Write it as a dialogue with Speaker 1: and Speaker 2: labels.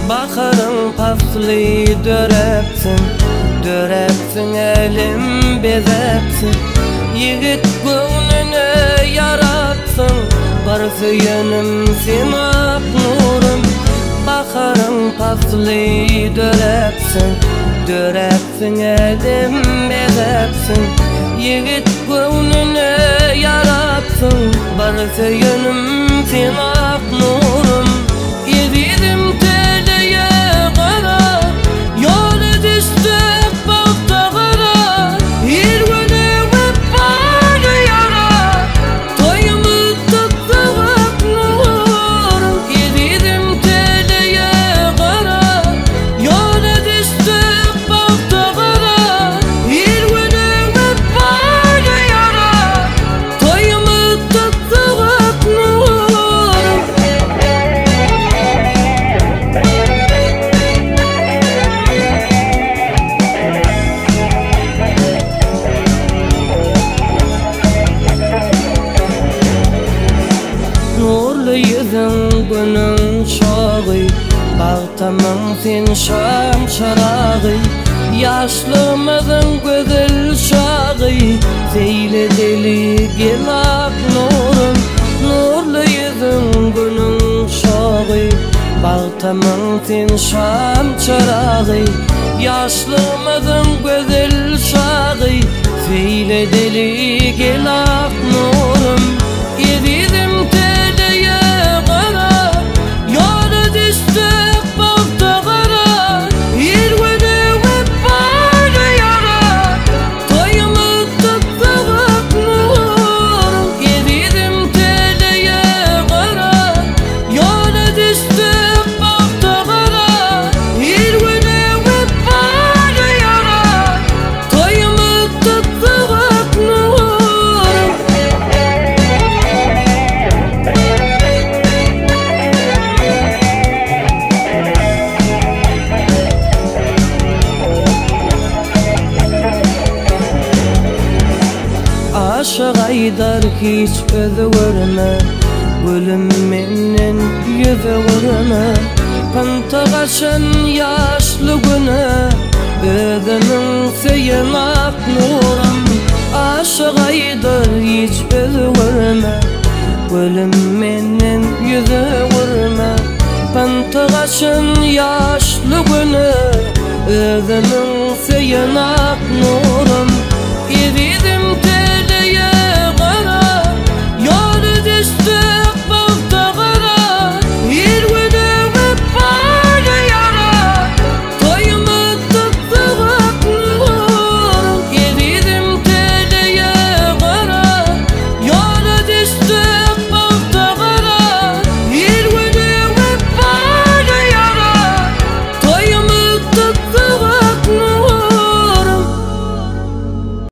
Speaker 1: Bakarın paslı dörepsin, dörepsin elim bezepsin. Yigit gönlünü yaratsın, barısı yönüm simak nurum. Bakarın paslı dörepsin, dörepsin elim bezepsin. Yigit gönlünü yaratsın, barısı yönüm simak nurum. Yedim teleye kara, yolu düştük bakta kara. Bir günü vefalı yara, toyumu tuttuk nurum. Yedim teleye kara, yolu düştük bakta kara. Bir günü vefalı yara, toyumu tuttuk nurum. Nurlu yüzün günün şağı, bağtamın sen şam çarağı. Yaşlımızın güzel şağı, zeyle deli gelak nurum. Nurlu yüzün günün şağı, bağtamın sen şam çarağı. Yaşlımızın güzel şağı, zeyle deli gelak nurum. Yedim teleye kara, yolu düştük bakta kara. Bir günü vefalı yara, toyumu tuttuk nurum. Yedim teleye kara, yolu düştük bakta kara. Bir günü vefalı yara, toyumu tuttuk nurum. Aşık aydar hiç özü görme, gülüm menin yüzü görme. Pantagaşın yaşlı güne, özünün seyyanak nuram. Aşık aydar hiç özü görme, gülüm menin yüzü görme. Pantagaşın yaşlı güne, özünün seyyanak